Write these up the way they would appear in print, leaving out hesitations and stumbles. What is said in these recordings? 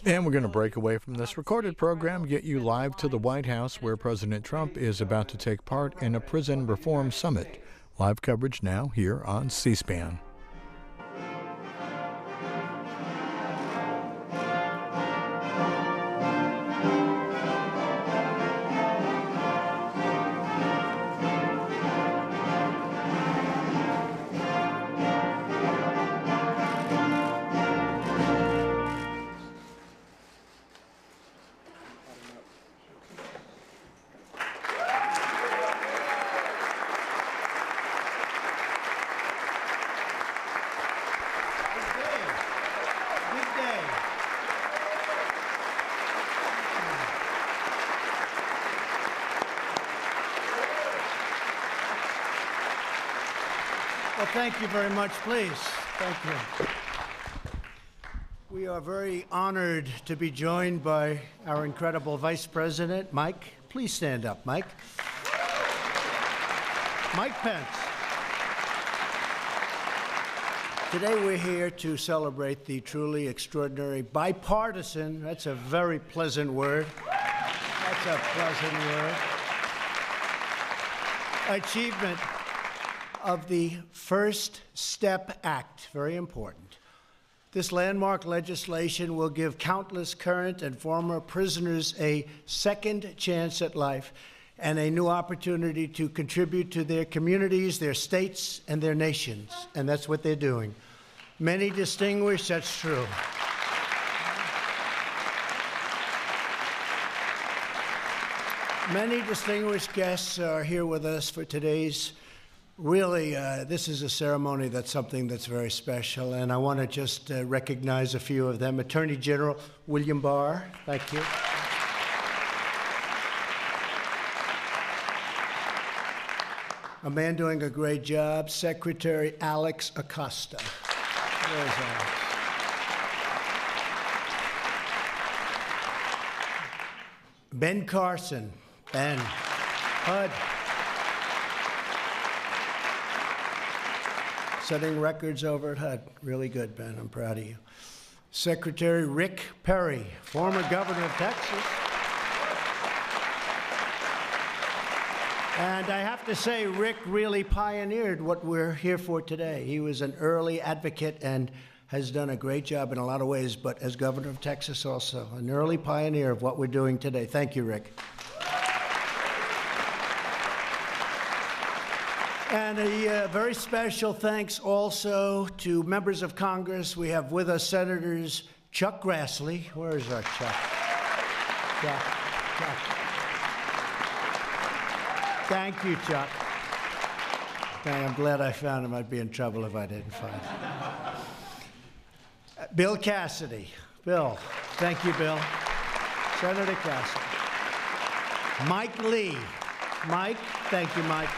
And we're going to break away from this recorded program, get you live to the White House, where President Trump is about to take part in a prison reform summit. Live coverage now here on C-SPAN. Well, thank you very much, please. Thank you. We are very honored to be joined by our incredible Vice President, Mike. Please stand up, Mike. Mike Pence. Today we're here to celebrate the truly extraordinary bipartisan, that's a very pleasant word, that's a pleasant word, achievement of the First Step Act, very important. This landmark legislation will give countless current and former prisoners a second chance at life and a new opportunity to contribute to their communities, their states, and their nations. And that's what they're doing. Many distinguished, that's true. Many distinguished guests are here with us for today's really, this is a ceremony that's something that's very special, and I want to just recognize a few of them. Attorney General William Barr, thank you. A man doing a great job, Secretary Alex Acosta. Where's Alex? Ben Carson, Ben, HUD. Setting records over at HUD. Really good, Ben. I'm proud of you. Secretary Rick Perry, former governor of Texas. And I have to say, Rick really pioneered what we're here for today. He was an early advocate and has done a great job in a lot of ways, but as governor of Texas also, an early pioneer of what we're doing today. Thank you, Rick. And a very special thanks also to members of Congress. We have with us Senators Chuck Grassley. Where is our Chuck? Chuck. Thank you, Chuck. I'm glad I found him. I'd be in trouble if I didn't find him. Bill Cassidy. Bill. Thank you, Bill. Senator Cassidy. Mike Lee. Mike. Thank you, Mike.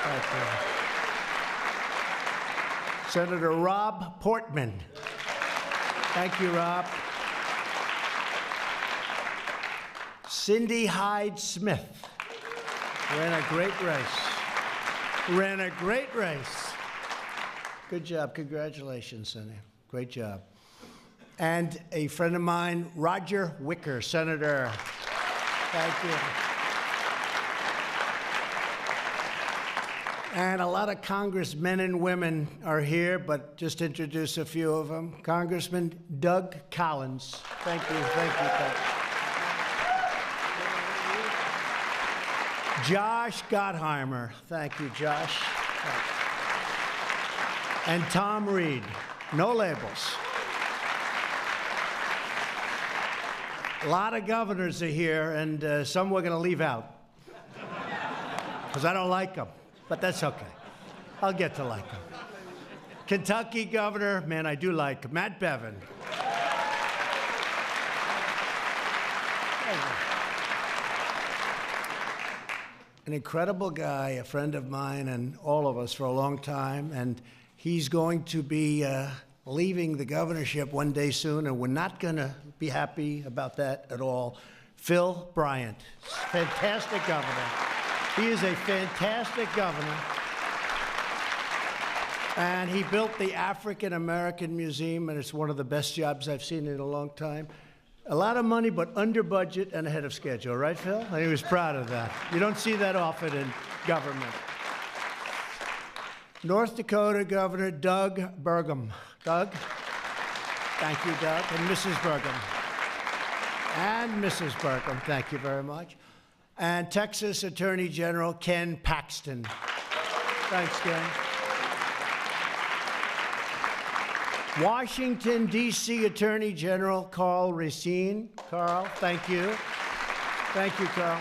Thank you. Senator Rob Portman. Thank you, Rob. Cindy Hyde-Smith. Ran a great race. Good job. Congratulations, Cindy. Great job. And a friend of mine, Roger Wicker, Senator. Thank you. And a lot of congressmen and women are here, but just to introduce a few of them. Congressman Doug Collins. Thank you, Doug. Josh Gottheimer. Thank you, Josh. And Tom Reed. No labels. A lot of governors are here, and some we're going to leave out because I don't like them. But that's okay. I'll get to like him. Kentucky Governor, man, I do like Matt Bevin. An incredible guy, a friend of mine and all of us for a long time, and he's going to be leaving the governorship one day soon, and we're not going to be happy about that at all. Phil Bryant, fantastic governor. He is a fantastic governor. And he built the African American Museum, and it's one of the best jobs I've seen in a long time. A lot of money, but under budget and ahead of schedule, right, Phil? And he was proud of that. You don't see that often in government. North Dakota Governor Doug Burgum. Doug? Thank you, Doug. And Mrs. Burgum. And Mrs. Burgum, thank you very much. And Texas Attorney General Ken Paxton. Thanks, Ken. Washington, D.C. Attorney General Carl Racine. Carl, thank you. Thank you, Carl.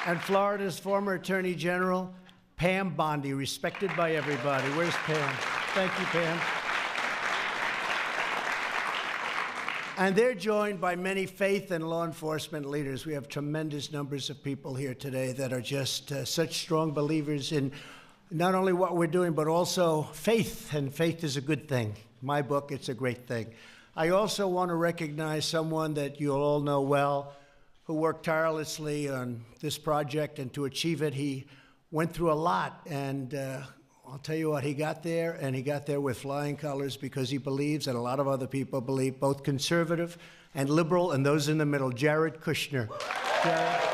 And Florida's former Attorney General, Pam Bondi, respected by everybody. Where's Pam? Thank you, Pam. And they're joined by many faith and law enforcement leaders. We have tremendous numbers of people here today that are just such strong believers in not only what we're doing, but also faith, and faith is a good thing. My book, it's a great thing. I also want to recognize someone that you'll all know well, who worked tirelessly on this project, and to achieve it, he went through a lot, and I'll tell you what, he got there, and he got there with flying colors because he believes, and a lot of other people believe, both conservative and liberal, and those in the middle. Jared Kushner. Jared.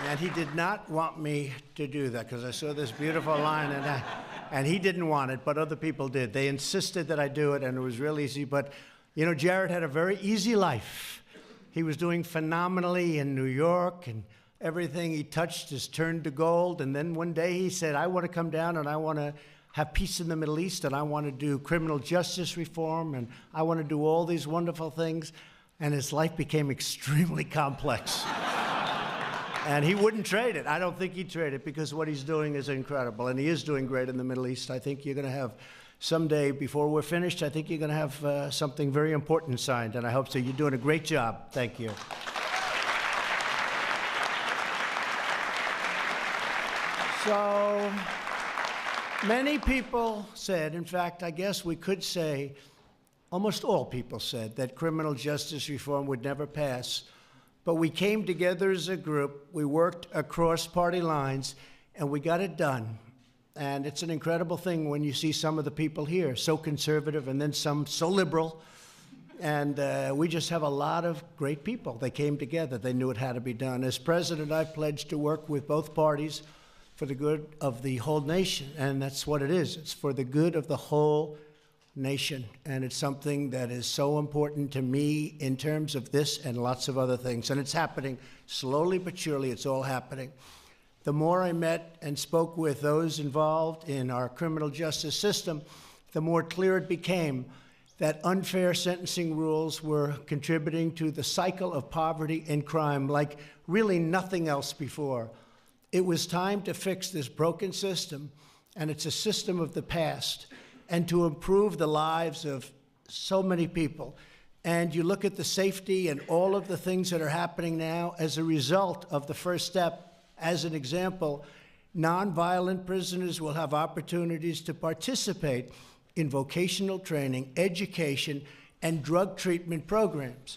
And he did not want me to do that because I saw this beautiful line, and he didn't want it, but other people did. They insisted that I do it, and it was real easy. But, you know, Jared had a very easy life. He was doing phenomenally in New York, and everything he touched is turned to gold. And then one day he said, I want to come down and I want to have peace in the Middle East, and I want to do criminal justice reform, and I want to do all these wonderful things. And his life became extremely complex. And he wouldn't trade it. I don't think he'd trade it because what he's doing is incredible. And he is doing great in the Middle East. I think you're going to have someday, before we're finished, I think you're going to have something very important signed. And I hope so. You're doing a great job. Thank you. So many people said, in fact, I guess we could say, almost all people said that criminal justice reform would never pass. But we came together as a group, we worked across party lines, and we got it done. And it's an incredible thing when you see some of the people here, so conservative, and then some so liberal. And we just have a lot of great people. They came together, they knew it had to be done. As president, I pledged to work with both parties for the good of the whole nation, and that's what it is. It's for the good of the whole nation, and it's something that is so important to me in terms of this and lots of other things. And it's happening slowly but surely. It's all happening. The more I met and spoke with those involved in our criminal justice system, the more clear it became that unfair sentencing rules were contributing to the cycle of poverty and crime like really nothing else before. It was time to fix this broken system, and it's a system of the past, and to improve the lives of so many people. And you look at the safety and all of the things that are happening now as a result of the first step. As an example, nonviolent prisoners will have opportunities to participate in vocational training, education, and drug treatment programs.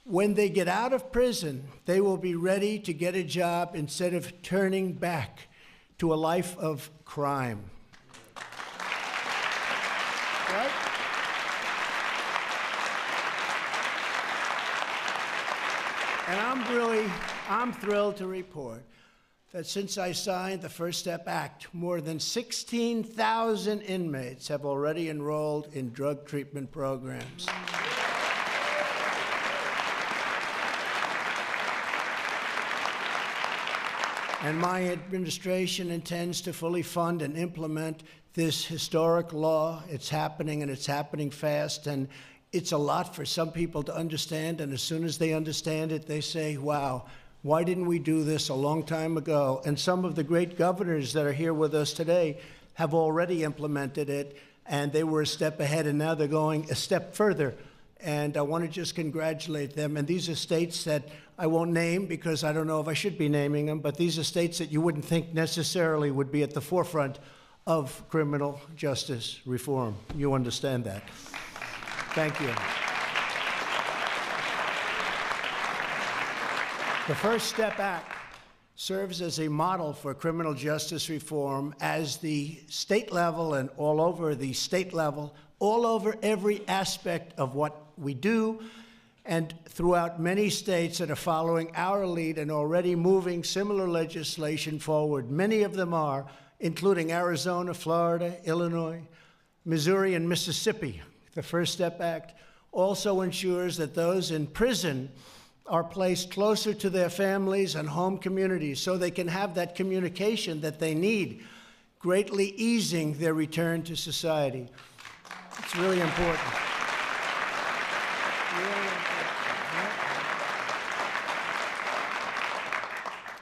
When they get out of prison, they will be ready to get a job instead of turning back to a life of crime. Right? And I'm thrilled to report that since I signed the First Step Act, more than 16,000 inmates have already enrolled in drug treatment programs. And my administration intends to fully fund and implement this historic law. It's happening, and it's happening fast, and it's a lot for some people to understand, and as soon as they understand it, they say, wow, why didn't we do this a long time ago? And some of the great governors that are here with us today have already implemented it, and they were a step ahead, and now they're going a step further. and I want to just congratulate them. And these are states that I won't name because I don't know if I should be naming them, but these are states that you wouldn't think necessarily would be at the forefront of criminal justice reform. You understand that. Thank you. The First Step Act serves as a model for criminal justice reform as the state level and all over the state level, all over every aspect of what we do, and throughout many states that are following our lead and already moving similar legislation forward. Many of them are, including Arizona, Florida, Illinois, Missouri, and Mississippi. The First Step Act also ensures that those in prison are placed closer to their families and home communities so they can have that communication that they need, greatly easing their return to society. It's really important. Really important.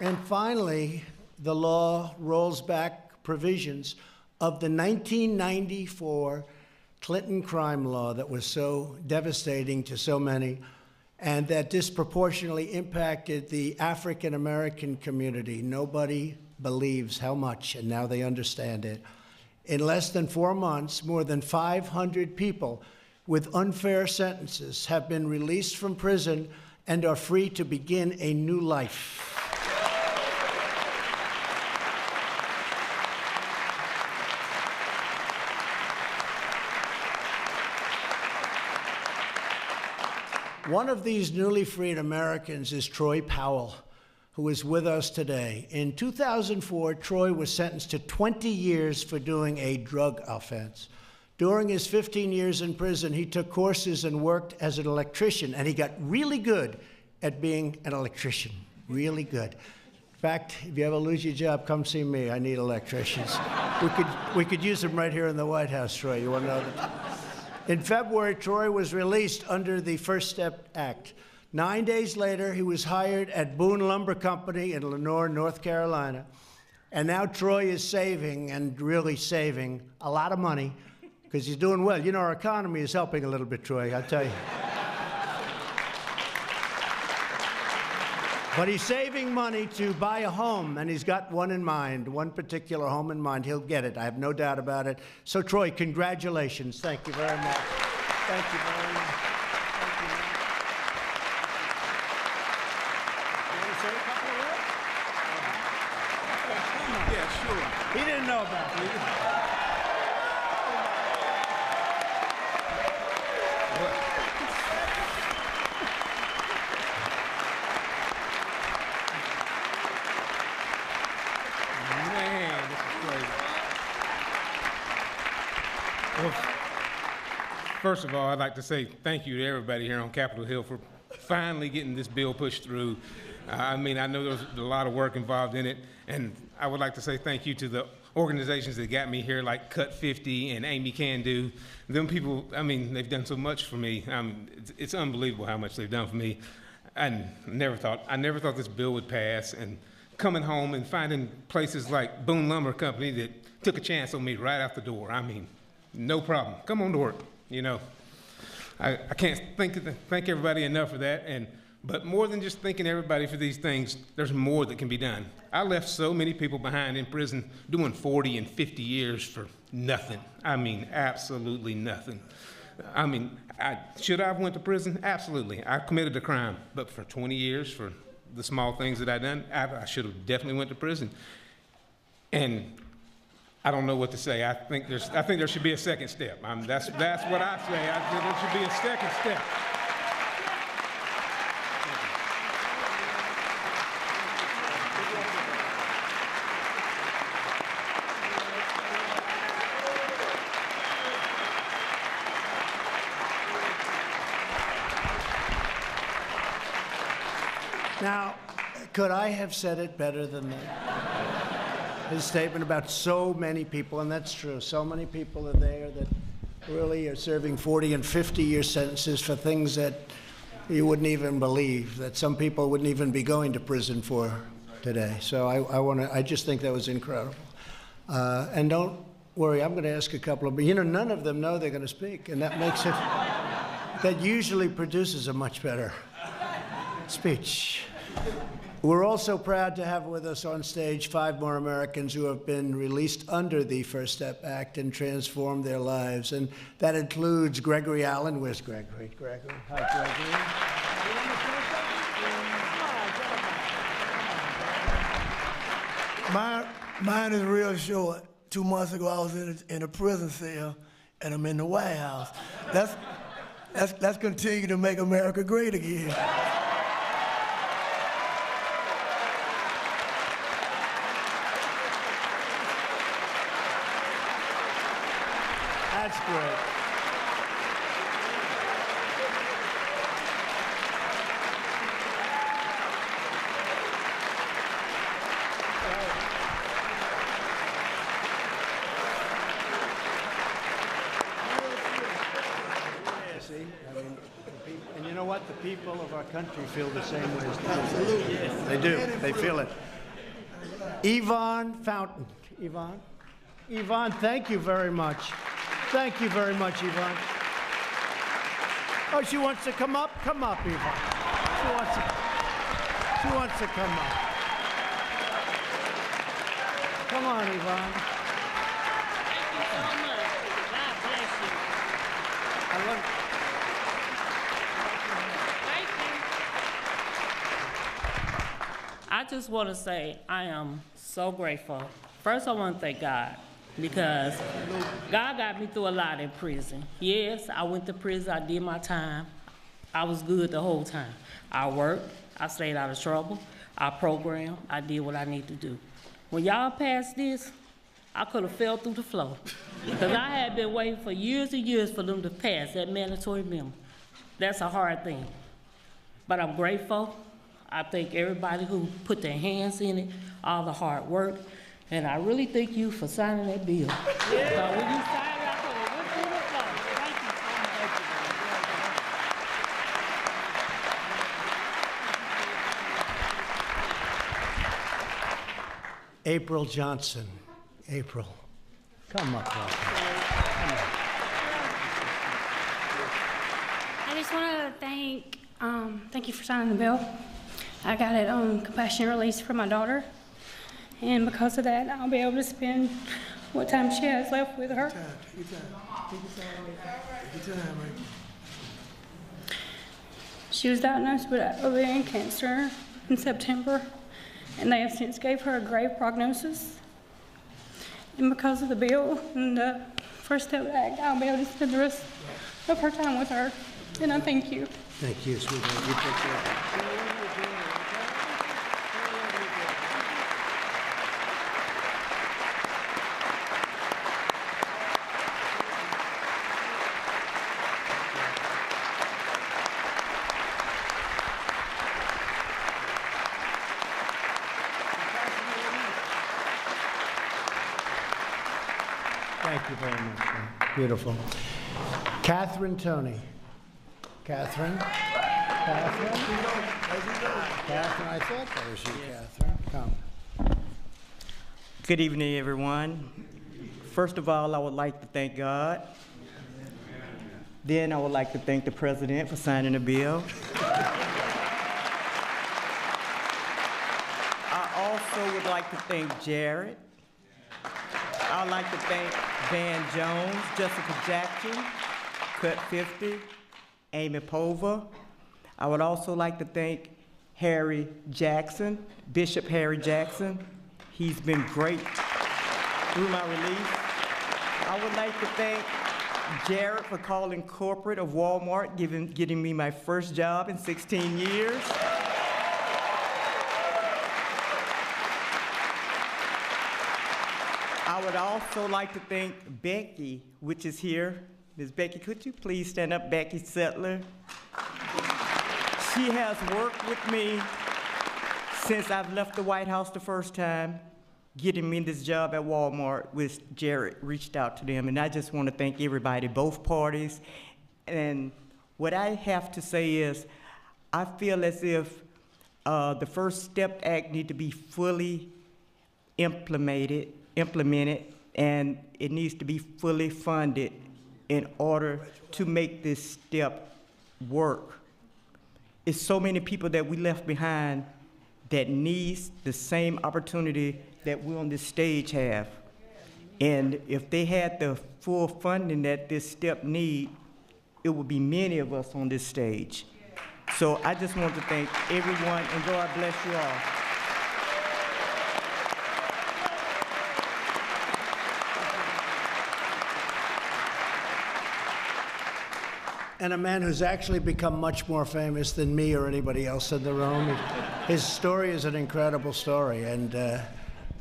And finally, the law rolls back provisions of the 1994 Clinton crime law that was so devastating to so many and that disproportionately impacted the African American community. Nobody believes how much, and now they understand it. In less than 4 months, more than 500 people with unfair sentences have been released from prison and are free to begin a new life. One of these newly freed Americans is Troy Powell, who is with us today. In 2004, Troy was sentenced to 20 years for doing a drug offense. During his 15 years in prison, he took courses and worked as an electrician, and he got really good at being an electrician, really good. In fact, if you ever lose your job, come see me. I need electricians. We could use them right here in the White House, Troy. You want to know that? In February, Troy was released under the First Step Act. 9 days later, he was hired at Boone Lumber Company in Lenoir, North Carolina. And now Troy is saving, and really saving, a lot of money because he's doing well. You know, our economy is helping a little bit, Troy, I'll tell you. But he's saving money to buy a home, and he's got one in mind, one particular home in mind. He'll get it. I have no doubt about it. So, Troy, congratulations. Thank you very much. Thank you very much. Thank you. You want to say a couple of words? Yeah, sure. He didn't know about it. Well, first of all, I'd like to say thank you to everybody here on Capitol Hill for finally getting this bill pushed through. I mean, I know there was a lot of work involved in it, and I would like to say thank you to the organizations that got me here, like Cut 50 and Amy Can Do. Them people, I mean, they've done so much for me. It's unbelievable how much they've done for me. I never thought this bill would pass, and coming home and finding places like Boone Lumber Company that took a chance on me right out the door. I mean, no problem. Come on to work. You know, I can't thank everybody enough for that. But more than just thanking everybody for these things, there's more that can be done. I left so many people behind in prison doing 40 and 50 years for nothing. I mean, absolutely nothing. I mean, should I have went to prison? Absolutely. I committed a crime, but for 20 years for the small things that I done, I should have definitely went to prison. And I don't know what to say. I think there should be a second step. That's what I say. I think there should be a second step. Now, could I have said it better than that? His statement about so many people, and that's true, so many people are there that really are serving 40 and 50-year sentences for things that you wouldn't even believe, that some people wouldn't even be going to prison for today. So I just think that was incredible. And don't worry, I'm going to ask a couple of, but none of them know they're going to speak, and that that usually produces a much better speech. We're also proud to have with us on stage 5 more Americans who have been released under the First Step Act and transformed their lives. And that includes Gregory Allen. Where's Gregory? Gregory. Hi, Gregory. Mine is real short. 2 months ago, I was in a prison cell, and I'm in the White House. Let's continue to make America great again. That's great. And you know what? The people of our country feel the same way as the Absolutely. Yes. They do. They feel it. Yvonne Fountain. Yvonne, thank you very much. Thank you very much, Yvonne. Oh, she wants to come up? Come up, Yvonne. She wants to come up. Come on, Yvonne. Thank you so much. God bless you. I love Thank you. I just want to say I am so grateful. First, I want to thank God because God got me through a lot in prison. Yes, I went to prison. I did my time. I was good the whole time. I worked. I stayed out of trouble. I programmed. I did what I need to do. When y'all passed this, I could have fell through the floor because I had been waiting for years and years for them to pass that mandatory minimum. That's a hard thing. But I'm grateful. I thank everybody who put their hands in it, all the hard work, and I really thank you for signing that bill. Yeah. When you signed it, I could have went through the floor. Thank you so much. April Johnson. April, come up. Come on. I just want to thank you for signing the bill. I got it on compassionate release for my daughter, and because of that, I'll be able to spend what time she has left with her. Take your time, right? She was diagnosed with ovarian cancer in September, and they have since gave her a grave prognosis. And because of the bill and the First Step Act, I'll be able to spend the rest of her time with her. And I thank you. Thank you, sweetheart. You take care. Thank you very much. Beautiful. Catherine Toney. Catherine, I thought that was you, Catherine. Come. Good evening, everyone. First of all, I would like to thank God. Then I would like to thank the President for signing the bill. I also would like to thank Jared. I'd like to thank Van Jones, Jessica Jackson, Cut 50, Amy Pova. I would also like to thank Harry Jackson, Bishop Harry Jackson. He's been great through my release. I would like to thank Jared for calling corporate of Walmart, getting me my first job in 16 years. I would also like to thank Becky, which is here. Ms. Becky, could you please stand up, Becky Settler? She has worked with me since I've left the White House the first time, getting me this job at Walmart, which Jared reached out to them. And I just want to thank everybody, both parties. And what I have to say is, I feel as if the First Step Act need to be fully implemented, and it needs to be fully funded in order to make this step work. It's so many people that we left behind that needs the same opportunity that we on this stage have. And if they had the full funding that this step need, it would be many of us on this stage. So I just want to thank everyone, and God bless you all. And a man who's actually become much more famous than me or anybody else in the room. His story is an incredible story, and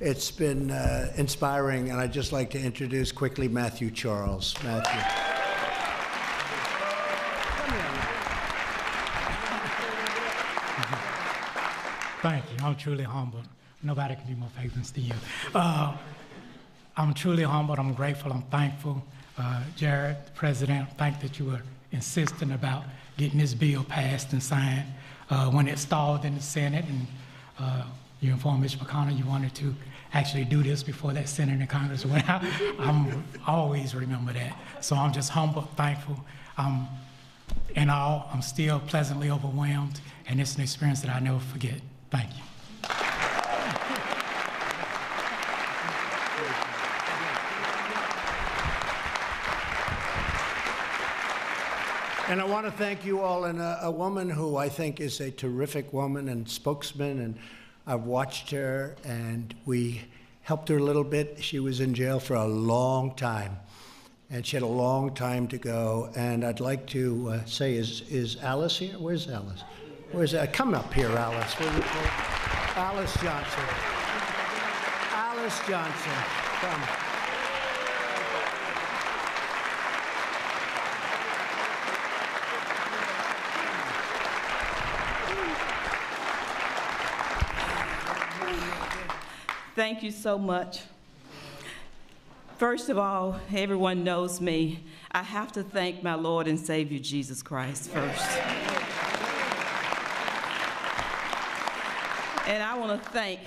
it's been inspiring. And I'd just like to introduce quickly Matthew Charles. Matthew. Thank you. I'm truly humbled. Nobody can be more famous than you. I'm truly humbled. I'm grateful. I'm thankful. Jared, the president, thank that you were insistent about getting this bill passed and signed. When it stalled in the Senate, and you informed Mr. McConnell you wanted to actually do this before that Senate and Congress went out. I'm always remember that. So I'm just humbled, thankful. In all, I'm still pleasantly overwhelmed, and it's an experience that I never forget. Thank you. And I want to thank you all, and a woman who I think is a terrific woman and spokesman, and I've watched her, and we helped her a little bit. She was in jail for a long time, and she had a long time to go. And I'd like to say, is Alice here? Where's Alice? Where's come up here, Alice. Alice Johnson. Alice Johnson, come. Thank you so much. First of all, everyone knows me. I have to thank my Lord and Savior, Jesus Christ, first. And I want to thank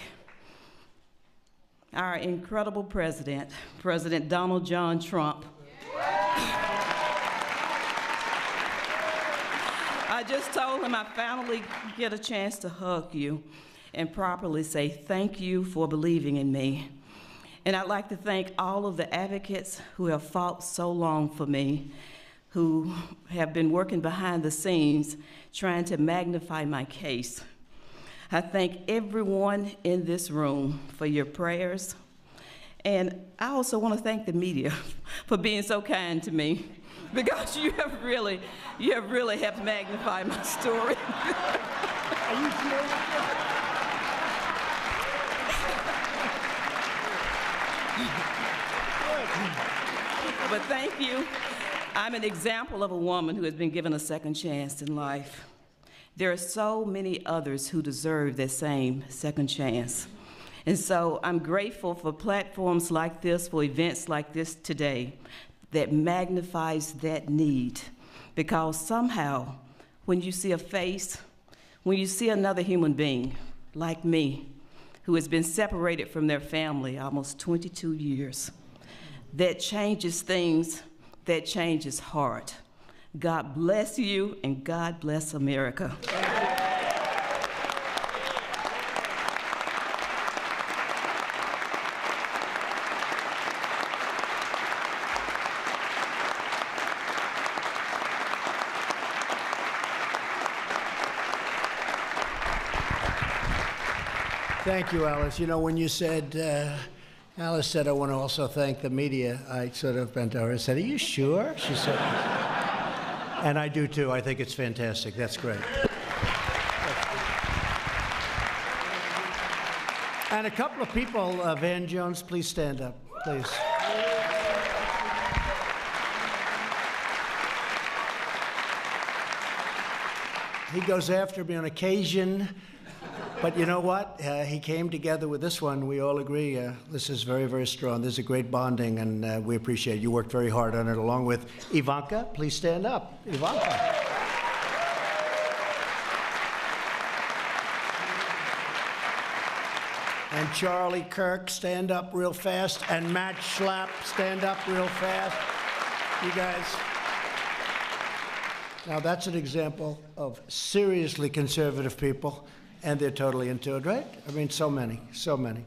our incredible president, President Donald John Trump. I just told him I finally get a chance to hug you and properly say thank you for believing in me. And I'd like to thank all of the advocates who have fought so long for me, who have been working behind the scenes trying to magnify my case. I thank everyone in this room for your prayers. And I also want to thank the media for being so kind to me, because you have really helped magnify my story. Are you serious? But thank you. I'm an example of a woman who has been given a second chance in life. There are so many others who deserve that same second chance. And so I'm grateful for platforms like this, for events like this today, that magnifies that need. Because somehow, when you see a face, when you see another human being like me, who has been separated from their family almost 22 years, that changes things, that changes heart. God bless you, and God bless America. Thank you, Alice. You know, when you said, Alice said, I want to also thank the media, I sort of bent over and said, are you sure? She said, and I do too. I think it's fantastic. That's great. And a couple of people, Van Jones, please stand up, please. He goes after me on occasion. But you know what? He came together with this one. We all agree this is very, very strong. This is a great bonding, and we appreciate it. You worked very hard on it, along with Ivanka. Please stand up. Ivanka. And Charlie Kirk, stand up real fast. And Matt Schlapp, stand up real fast. You guys. Now, that's an example of seriously conservative people, and they're totally into it, right? I mean, so many, so many.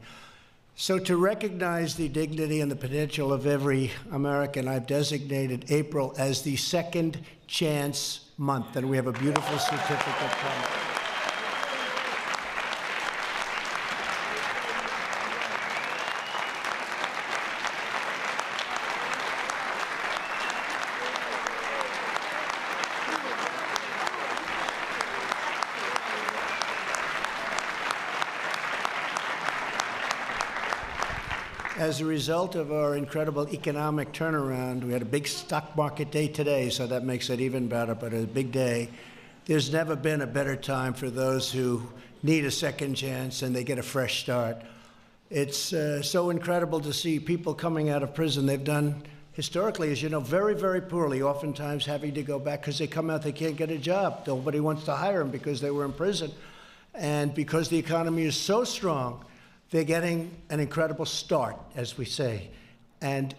So to recognize the dignity and the potential of every American, I've designated April as the Second Chance Month, and we have a beautiful certificate coming. As a result of our incredible economic turnaround, we had a big stock market day today, so that makes it even better, but a big day. There's never been a better time for those who need a second chance and they get a fresh start. It's so incredible to see people coming out of prison. They've done, historically, as you know, very, very poorly, oftentimes having to go back because they come out, they can't get a job. Nobody wants to hire them because they were in prison. And because the economy is so strong, they're getting an incredible start, as we say. And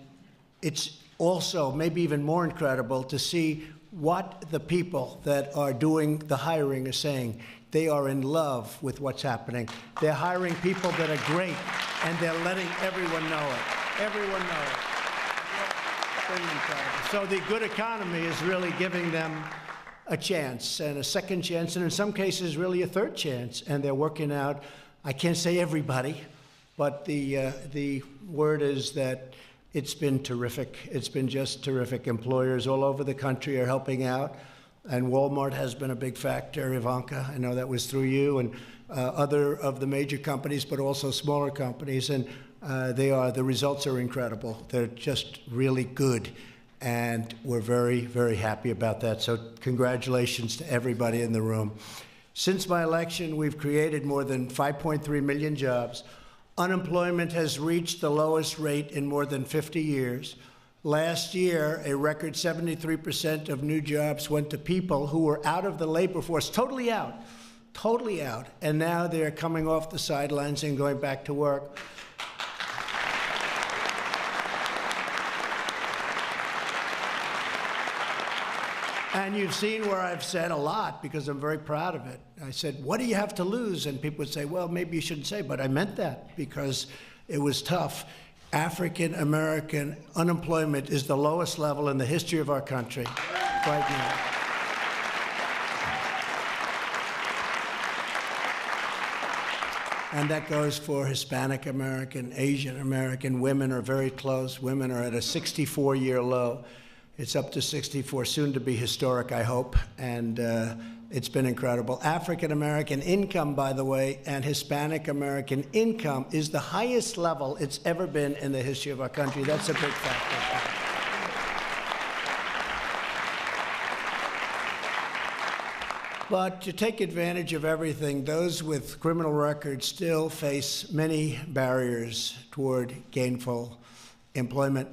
it's also maybe even more incredible to see what the people that are doing the hiring are saying. They are in love with what's happening. They're hiring people that are great, and they're letting everyone know it. Everyone know it. Pretty incredible. So the good economy is really giving them a chance, and a second chance, and in some cases, really a third chance. And they're working out. I can't say everybody, but the word is that it's been terrific. It's been just terrific. Employers all over the country are helping out, and Walmart has been a big factor. Ivanka, I know that was through you, and other of the major companies, but also smaller companies, and the results are incredible. They're just really good, and we're very, very happy about that. So congratulations to everybody in the room. Since my election, we've created more than 5.3 million jobs. Unemployment has reached the lowest rate in more than 50 years. Last year, a record 73% of new jobs went to people who were out of the labor force, totally out, and now they're coming off the sidelines and going back to work. And you've seen where I've said a lot, because I'm very proud of it. I said, what do you have to lose? And people would say, well, maybe you shouldn't say, but I meant that because it was tough. African American unemployment is the lowest level in the history of our country right now. And that goes for Hispanic American, Asian American. Women are very close. Women are at a 64-year low. It's up to 64, soon to be historic, I hope, and it's been incredible. African American income, by the way, and Hispanic American income is the highest level it's ever been in the history of our country. That's a big factor. But to take advantage of everything, those with criminal records still face many barriers toward gainful employment.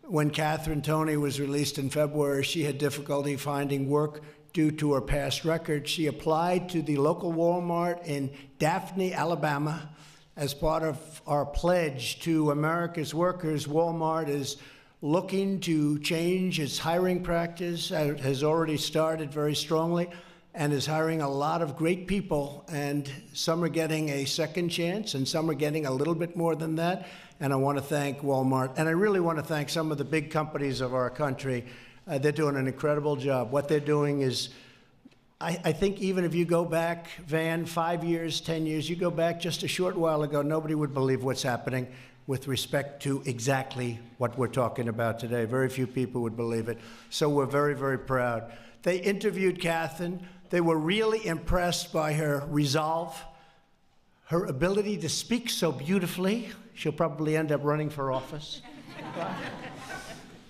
When Catherine Toney was released in February, she had difficulty finding work due to her past record. She applied to the local Walmart in Daphne, Alabama. As part of our pledge to America's workers, Walmart is looking to change its hiring practice. It has already started very strongly and is hiring a lot of great people, and some are getting a second chance and some are getting a little bit more than that. And I want to thank Walmart, and I really want to thank some of the big companies of our country. They're doing an incredible job. What they're doing is, I think even if you go back, Van, 5 years, 10 years, you go back just a short while ago, nobody would believe what's happening with respect to exactly what we're talking about today. Very few people would believe it. So we're very, very proud. They interviewed Catherine. They were really impressed by her resolve, her ability to speak so beautifully. She'll probably end up running for office.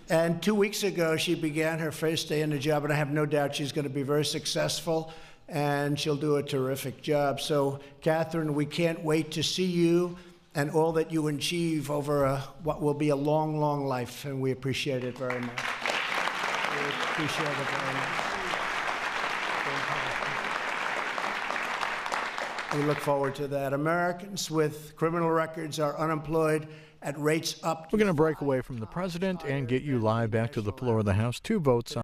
And 2 weeks ago, she began her first day in the job, and I have no doubt she's going to be very successful, and she'll do a terrific job. So, Catherine, we can't wait to see you and all that you achieve over what will be a long, long life, and we appreciate it very much. We appreciate it very much. We look forward to that. Americans with criminal records are unemployed at rates up. We're going to break away from the president and get you live back to the floor of the House. 2 votes on